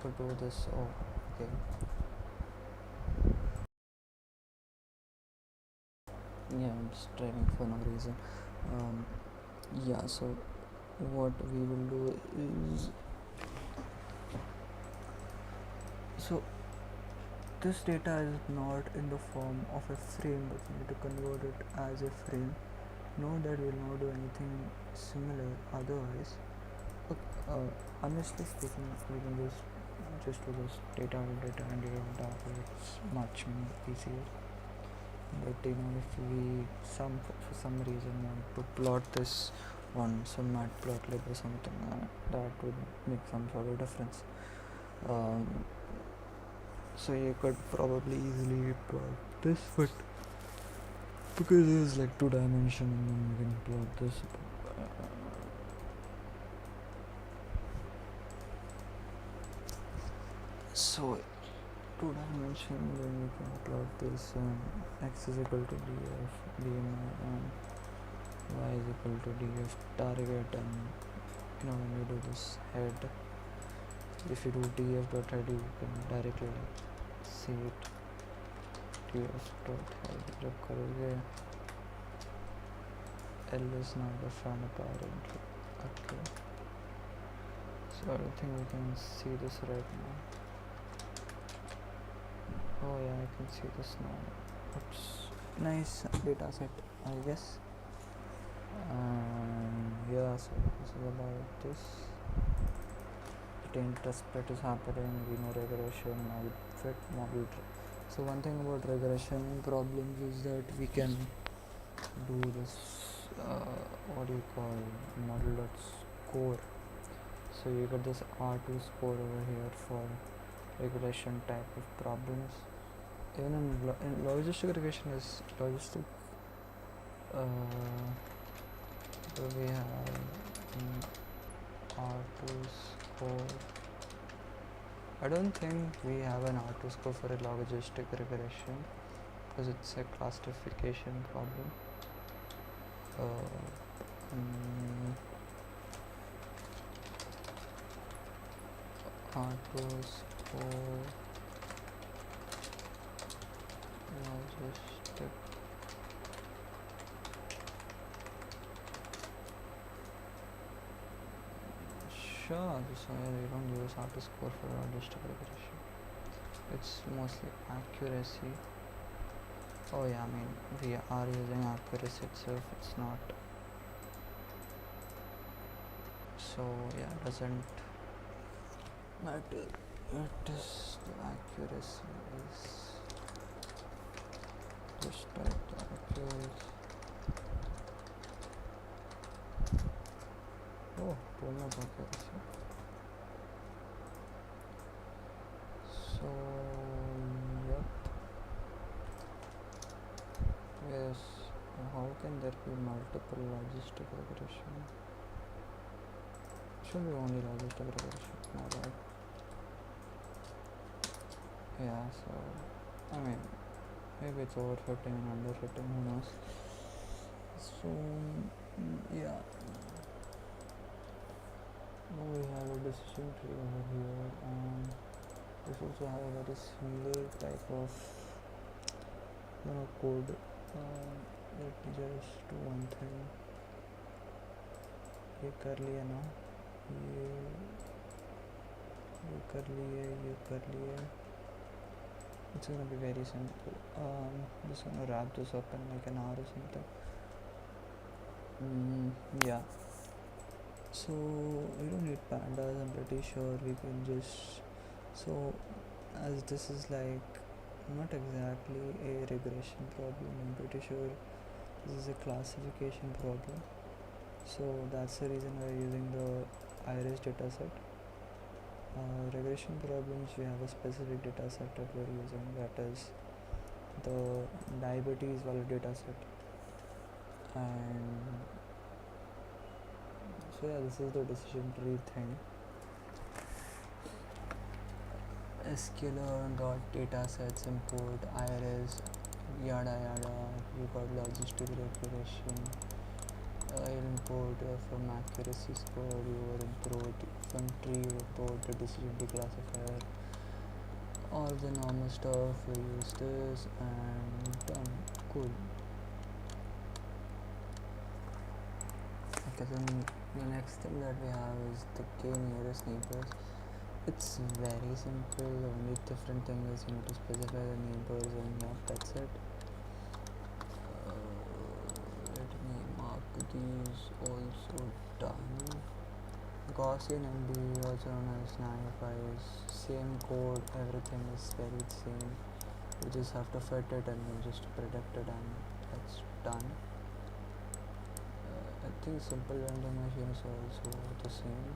could do this. Oh, okay. Yeah, I'm just driving for no reason. Yeah, so what we will do is, so this data is not in the form of a frame, but we need to convert it as a frame. Note that we'll not do anything similar otherwise. Look, honestly speaking, we can just do this data and data and data. It's much more easier. But if we for some reason want to plot this on some matplotlib or something, that would make some sort of difference. So you could probably easily plot this, but because it is like 2 dimension, and then you can plot this. So 2 dimension, then you can plot this x is equal to df dmi and y is equal to df target, and when you do this head, if you do df dot head, you can directly see it. df dot head जब करोगे L is not defined apparently. Okay, so I think we can see this right now. Oh yeah, I can see this now. Oops. Nice data set, I guess. Yeah, so this is about this. The test split is happening, we know regression, model fit, model so one thing about regression problems is that we can do this what do you call model dot score. So you get this R2 score over here for regression type of problems. Even in logistic regression is logistic. We have R2 score. I don't think we have an R2 score for a logistic regression because it's a classification problem. R2 score logistic. Sure, so we don't use R2 score for logistic regression. It's mostly accuracy. Oh yeah, I mean we are using accuracy itself, it's not. So yeah, doesn't matter. It is the accuracy is just type the accuracy. Oh, too much accuracy. So yep. Yes. How can there be multiple logistic regression? Should be only logistic regression. My bad. Yeah. So I mean, maybe it's overfitting and underfitting. Who knows? So yeah. Now we have a decision tree over here, and this also have a very similar type of code. Let me just do one thing. ये कर लिया ना, ये कर लिए. It's gonna be very simple. Just gonna wrap this up in like an hour or something. Yeah. So we don't need pandas. I'm pretty sure we can just. So as this is like not exactly a regression problem, I'm pretty sure this is a classification problem. So that's the reason we're using the iris dataset. Regression problems, we have a specific dataset that we're using, that is the diabetes valid dataset. And so yeah, this is the decision tree thing. sklearn.datasets import iris yada yada. You got logistic regression. I'll import from accuracy score, you import from tree, you import the decision tree classifier, all the normal stuff. We use this and done. Cool. Okay, then the next thing that we have is the k nearest neighbors. It's very simple. The only different thing is you need to specify the neighbors, and yeah, that's it. Let me mark these also done. Gaussian MD, also known as naive, same code, everything is very same. You just have to fit it and you just predict it, and that's done. I think simple vending machine is also the same.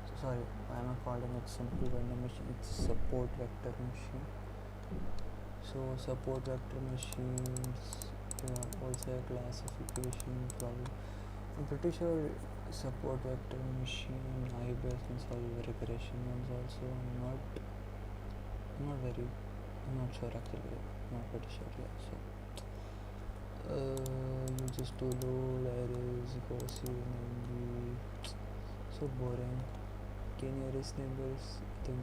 So sorry, why am I calling it simple vending machine? It's support vector machine. So support vector machines, also a classification problem. I'm pretty sure support vector machine, I-based and solve regression ones also. I'm not sure actually. I'm not pretty sure. Yeah. So you just do load arrays, Gaussian and so boring. K nearest neighbors, I think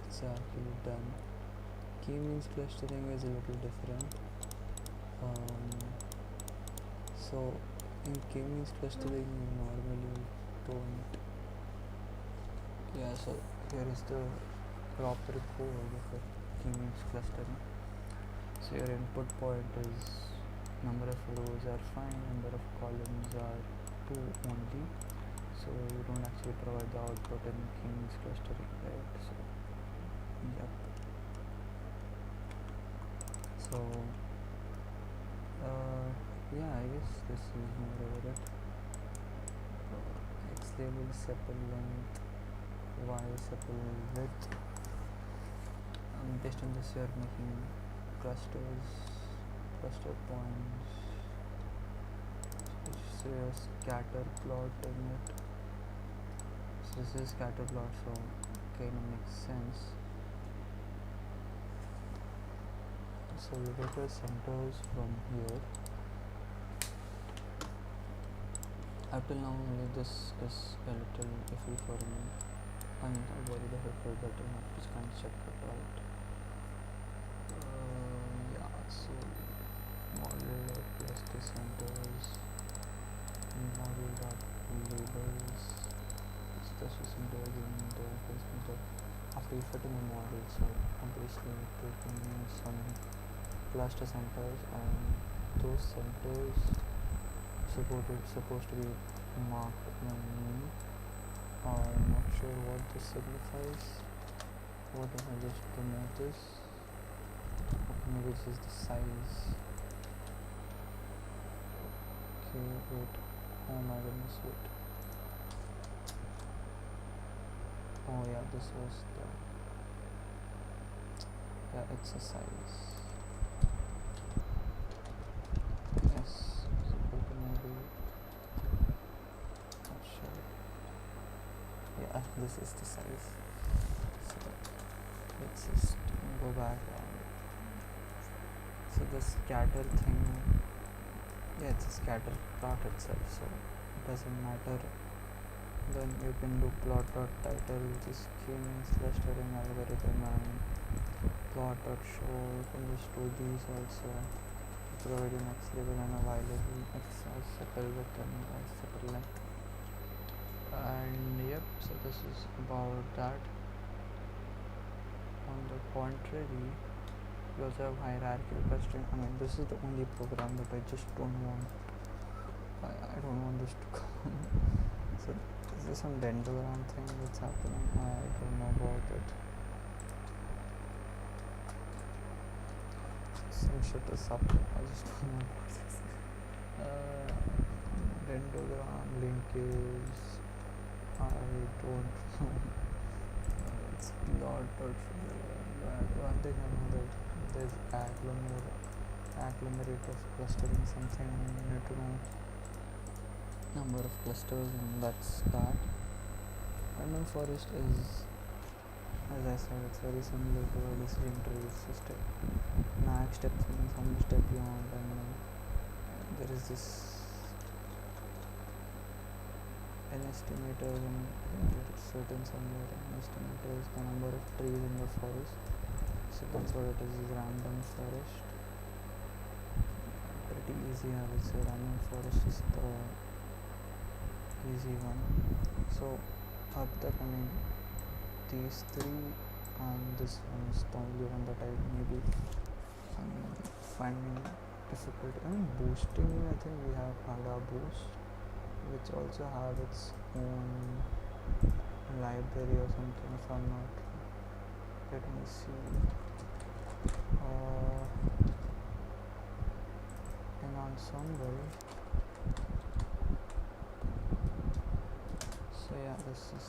it's actually done. K-means clustering is a little different. So in k-means clustering you normally don't. Yeah, so here is the proper code for k-means clustering. So your input point is number of rows are fine, number of columns are 2 only. So you don't actually provide the output in k-means clustering, right? So yep. So yeah, I guess this is more over it. X label sepal length, Y sepal width. Based on this, you are making clusters, cluster points. So your scatter plot in it. So this is scatter plot, so kind of makes sense. So you get your centers from here. Up till now only this is a little iffy for me. I'm not very difficult, but I just can't check it out. Yeah, so model plus the centers, model dot labels, this is centers in the placement of after you fit in the model. So obviously taking some cluster centers, and those centers supposed to be marked with my name. I'm not sure what this signifies. What if I just remove this? Maybe this is the size. Okay, wait. Oh my goodness, wait. Oh yeah, this was the. Yeah, it's a size. Yes, so maybe. Not sure. Yeah, this is the size. So let's just go back and so the scatter thing, yeah, it's a scatter plot itself, so it doesn't matter. Then you can do plot dot title, which is k-means clustering algorithm, and plot dot show. You can just do these also, providing x label and a y label, x as sepal width and y sepal length. And yep, so this is about that. On the contrary, we also have hierarchical clustering. I mean, this is the only program that I just don't want. I don't want this to come. So is there some dendrogram thing that's happening? I don't know about it. Some shit is up. I just don't know about this. Dendrogram linkage. I don't know. It's lot of one thing I know that there's agglomerate of clustering something. You need to know number of clusters, and that's that. Random forest is, as I said, it's very similar to a decision tree. It's just a max steps means how many steps you want, and there is this N estimator and it's written somewhere. N estimator is the number of trees in the forest. So that's what it is random forest. Pretty easy, I would say. Random forest is the easy one. So up the coming these three and this one is the only one that I maybe finding difficult. Boosting, I think we have ADA boost, which also have its own library or something if I'm not. Let me see. In ensemble. So yeah, this is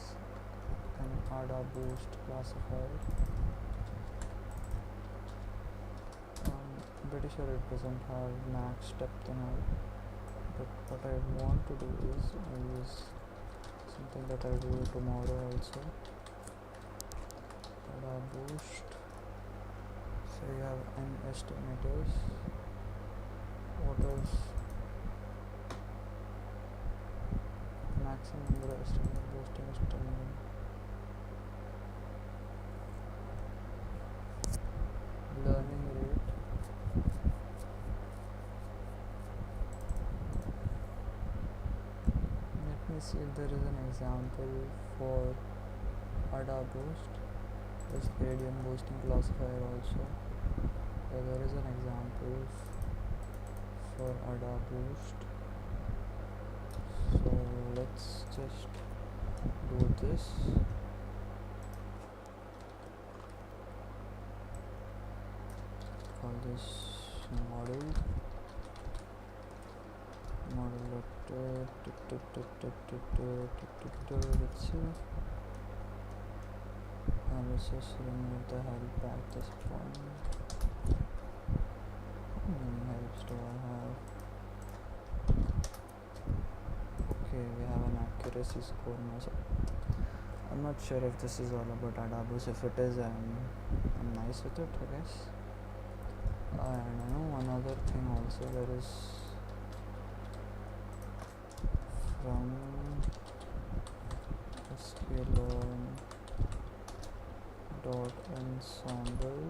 an ADA boost classifier. I'm pretty sure it doesn't have max depth and all, but what I want to do is use something that I'll do tomorrow also. ADA boost. So you have N estimators. What is maximum number of estimate boosting is 10. Learning rate. Let me see if there is an example for ADA boost. There's gradient boosting classifier also. There is an example for ADA boost. So let's just do this. Call this model. Let's see. Let's just remove the help at this point. How many helps do I have? Okay, we have an accuracy score now. So I'm not sure if this is all about ADA boost. If it is, I'm nice with it, I guess. And I know one other thing also. There is from scalar dot ensemble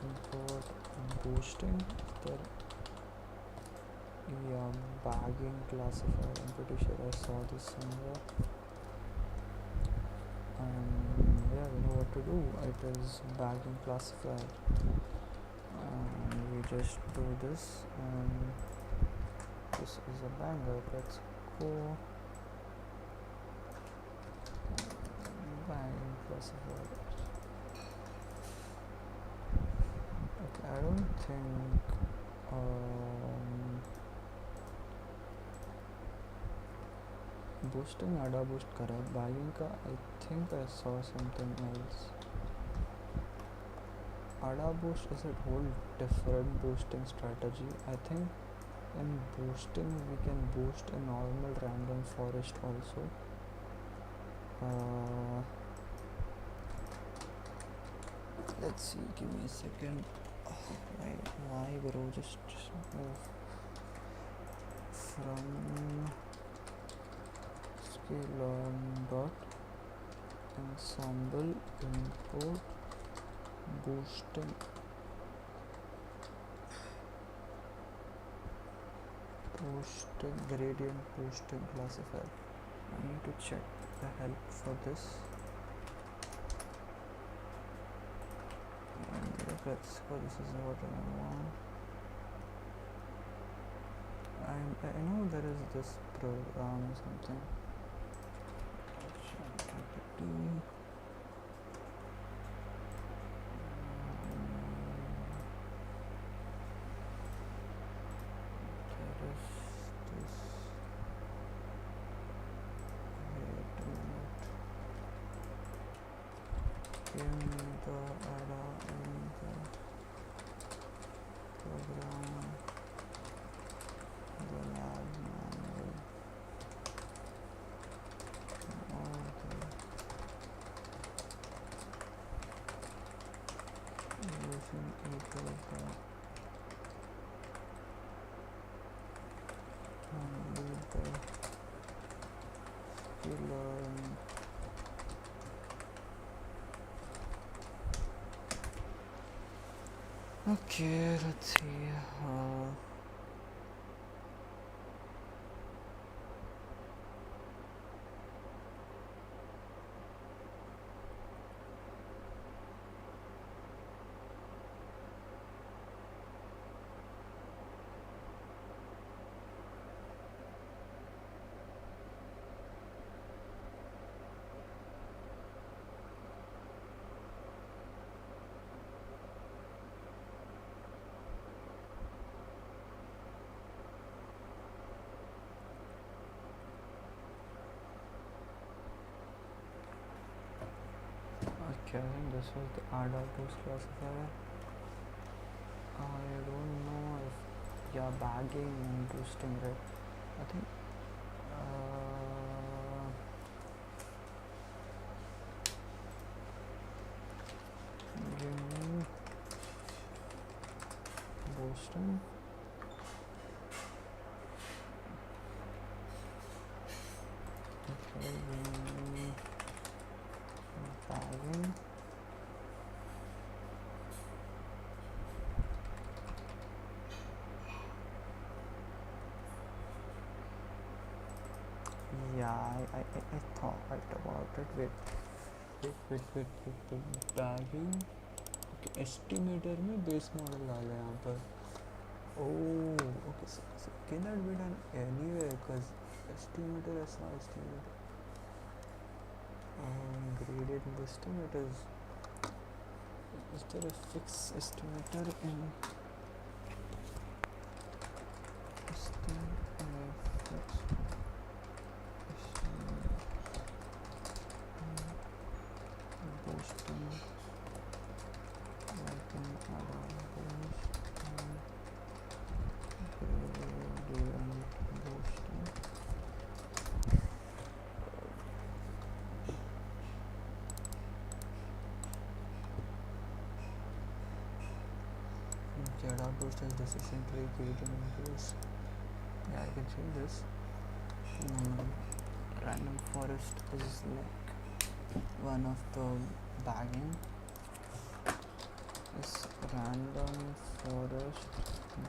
import boosting. Yeah, bagging classifier. I'm pretty sure I saw this somewhere. Yeah, we know what to do. It is bagging classifier, and we just do this, and this is a banger. Let's go bagging classifier. Okay, I don't think boosting ADA boost करा bagging का. I think I saw something else. ADA boost is a whole different boosting strategy. I think in boosting we can boost a normal random forest also. Let's see, give me a second. Why bro, just move from scalar dot ensemble import boosting gradient boosting classifier. I need to check the help for this. And let's go. This is what I want. And I know there is this program or something. Give me the ADA in the program, the lab manual, all the using equal and leave the scalar. Okay, let's see. Okay, I think this was the adults classifier. I don't know if bagging and roosting, right? I think give me boosting. Okay, give me bagging. Yeah, I thought about it. Wait. Bagging. Okay, estimator में base model डाला है यहाँ पर. Oh, okay. So can that be done anywhere? Because estimator is not estimator. Graded estimators. Is there a fixed estimator in? Is there a fixed boosting? I can add on boosting. Gradient boosting. Okay, add boosting decision tree gradient boost. Yeah, I can change this. Random forest is like one of the bagging. Is random forest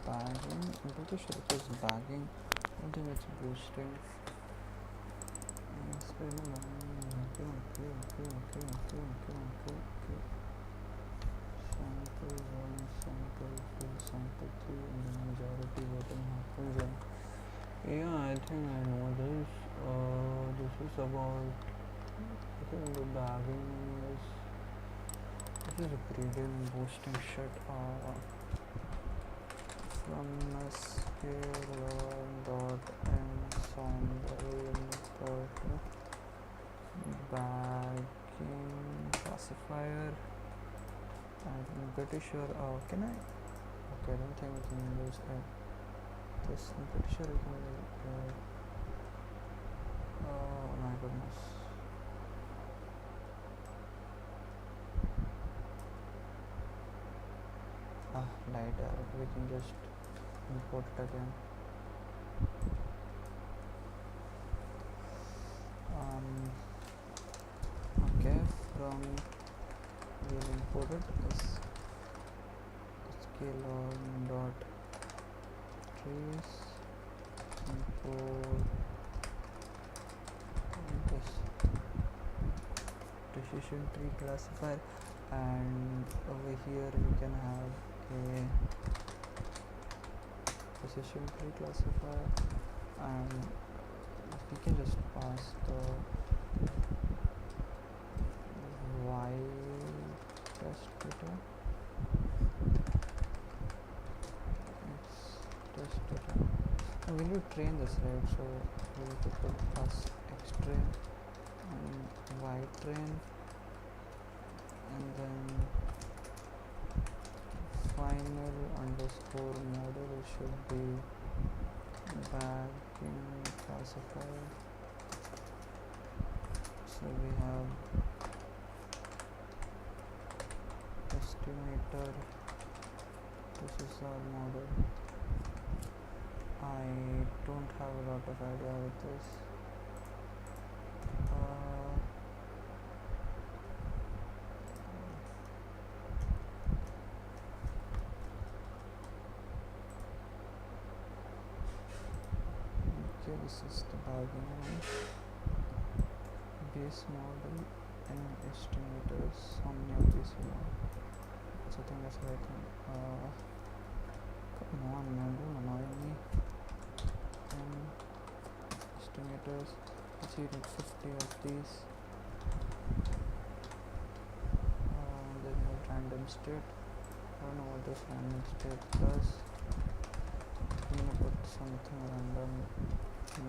bagging? I'm pretty sure it is bagging. I don't think it's boosting. Okay. Sample 1, sample 2, sample 3, and the majority voting happens on. Yeah, I think I know this. This is about. I think the bagging is. This is a gradient boosting shit. From scalar dot ensemble input bagging classifier. I'm pretty sure. Can I? Okay, I don't think we can use this. I'm pretty sure we can use. Oh my goodness. Lighter. We can just import it again. Okay, from we imported is scalar dot trace import this decision tree classifier, and over here we can have a decision tree classifier, and we can just pass the y test data. It's test data. Now we need to train this, right? So we need to put plus x train and y train, and then final underscore model should be bagging classifier. So we have estimator. This is our model. I don't have a lot of idea with this. Okay, this is the bargain one. Base model and estimators. How many of these you know? So I think that's what I think. Come on, man, don't annoy me. And estimators. Let's see, like 50 of these. Then we have random state. I don't know what this random state does. I'm gonna put something random 9.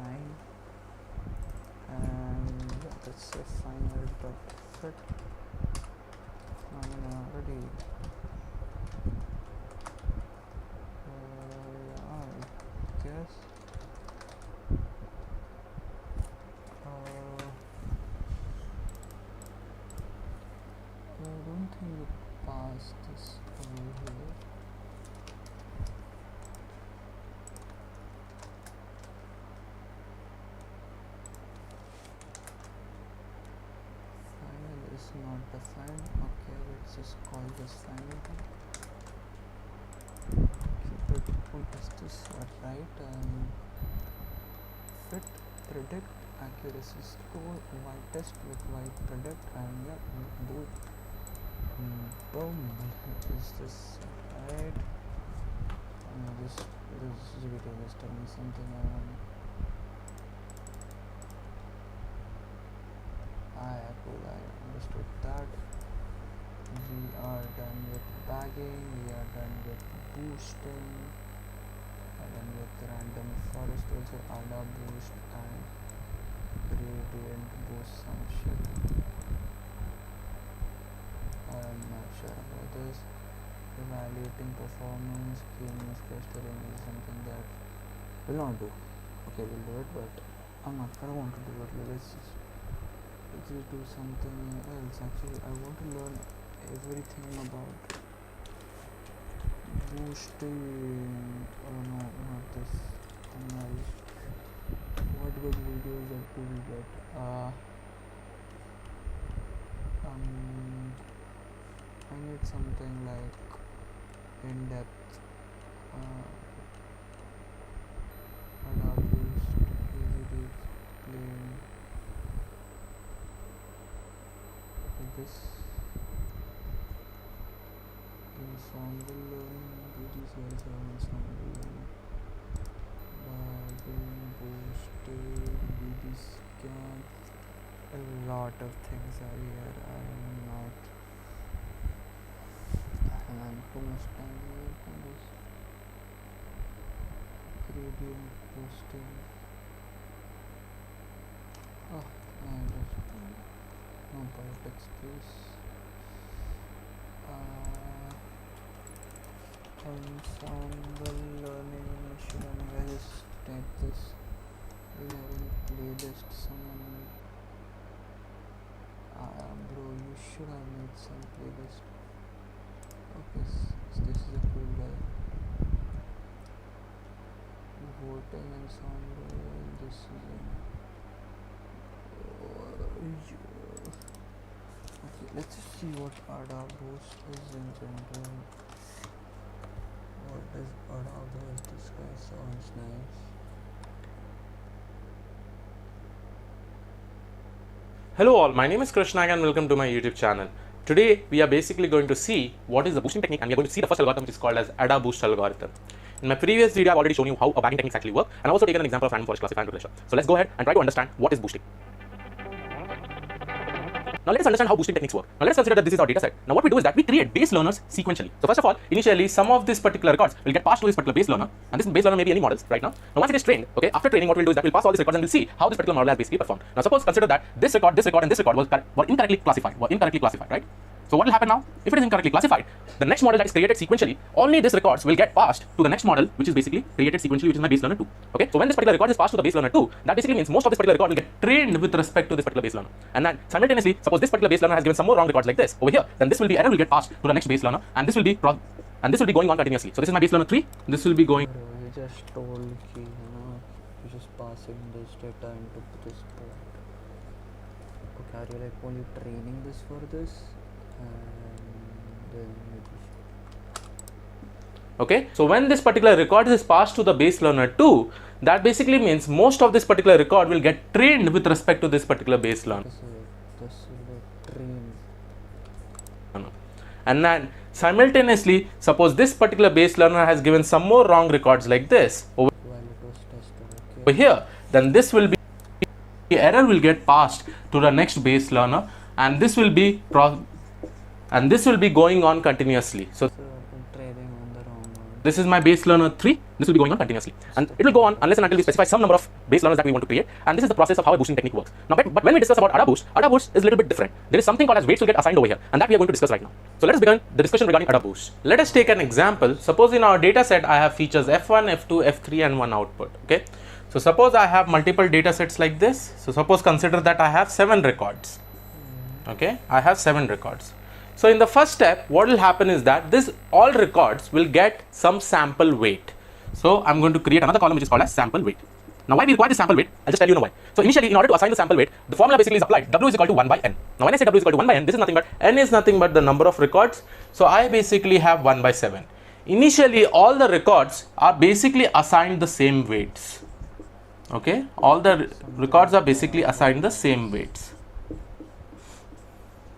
And let's say final dot fit. I'm gonna already yeah, I guess I don't think we pass this over here. Not defined. Okay, let's just call this final. Is this right? Fit predict accuracy score y test with y predict and yeah, boom. Is this right? This video is telling me something. Cool, I understood that. We are done with bagging, we are done with boosting, we are done with random forest also, ADA boost and gradient boost some shit. I'm not sure about this. Evaluating performance, k-means clustering is something that we'll not do. Okay, we'll do it, but I don't want to do it. Let's just do something else. Actually, I want to learn everything about boosting. Oh no, not this. What good videos that do we get? I need something like in-depth ADA boost, easy to explain. This ensemble learning, these guys are ensemble learning, bagging, boosting, BD scan, a lot of things are here. I'm too much time here on this. Gradient boosting. Oh, and no politics, please. Ensemble learning, should I just take this? Learning playlist, someone. Bro, you should have made some playlist. Okay, this is a cool guy. Voting ensemble, this is okay, let's just see what ADA boost is in general. What does ADA boost? This guy sounds nice. Hello all, my name is Krishnag and welcome to my YouTube channel. Today we are basically going to see what is the boosting technique, and we are going to see the first algorithm, which is called as ADA boost algorithm. In my previous video, I've already shown you how bagging techniques actually work, and I've also taken an example of random forest classifier and regression. So let's go ahead and try to understand what is boosting. Now let us understand how boosting techniques work. Now let us consider that this is our data set. Now what we do is that we create base learners sequentially. So first of all, initially some of these particular records will get passed to this particular base learner, and this base learner may be any models right now. Now once it is trained, okay, after training what we'll do is that we'll pass all these records and we'll see how this particular model has basically performed. Now suppose consider that this record and this record were incorrectly classified, right? So what will happen now? If it is incorrectly classified, the next model that is created sequentially, only these records will get passed to the next model, which is basically created sequentially, which is my base learner 2. Okay, so when this particular record is passed to the base learner 2, that basically means most of this particular record will get trained with respect to this particular base learner. And then simultaneously, suppose this particular base learner has given some more wrong records like this over here, then this error will get passed to the next base learner, and this will be going on continuously. So this is my base learner 3. This will be going. Bro, you just told me, you're just passing this data into this port. Okay, are you like only training this for this? And then Okay, so when this particular record is passed to the base learner 2, that basically means most of this particular record will get trained with respect to this particular base learner. This will be trained. And then simultaneously, suppose this particular base learner has given some more wrong records like this over While it was tested. Okay. here, then this will be, the error will get passed to the next base learner, and this will be going on continuously. So So trading on the wrong one. this is my base learner 3. This will be going on continuously, and it will go on unless and until we specify some number of base learners that we want to create. And this is the process of how a boosting technique works. Now, but when we discuss about ADA Boost is a little bit different. There is something called as weights will get assigned over here, and that we are going to discuss right now. So let us begin the discussion regarding ADA Boost. Let us take an example. Suppose in our data set I have features F1, F2, F3, and one output. Okay. So suppose I have multiple data sets like this. So suppose consider that I have 7 records. Okay, I have 7 records. So in the first step, what will happen is that this all records will get some sample weight. So I'm going to create another column which is called as sample weight. Now why we require this sample weight? I'll just tell you why. So initially, in order to assign the sample weight, the formula basically is applied. W is equal to 1 by n. Now when I say W is equal to 1 by n, this is nothing but n is nothing but the number of records. So I basically have 1 by 7. Initially, all the records are basically assigned the same weights. Okay, all the records are basically assigned the same weights.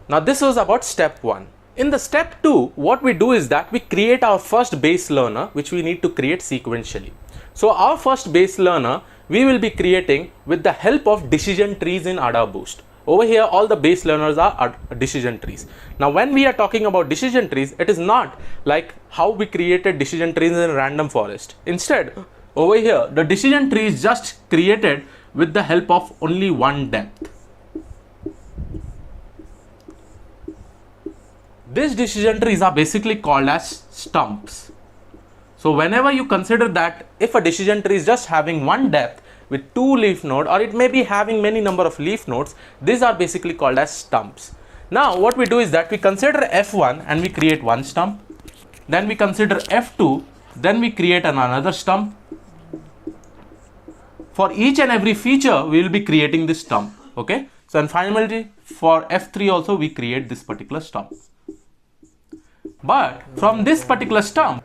Now this was about step 1. In the step 2, what we do is that we create our first base learner, which we need to create sequentially. So our first base learner we will be creating with the help of decision trees in ADA Boost. Over here, all the base learners are decision trees. Now when we are talking about decision trees, it is not like how we created decision trees in random forest. Instead, over here, the decision tree is just created with the help of only one depth. These decision trees are basically called as stumps. So whenever you consider that if a decision tree is just having one depth with 2 leaf nodes, or it may be having many number of leaf nodes, these are basically called as stumps. Now what we do is that we consider F1 and we create one stump. Then we consider F2, then we create another stump. For each and every feature, we will be creating this stump. Okay. So and finally, for F3 also we create this particular stump. But from this particular stump,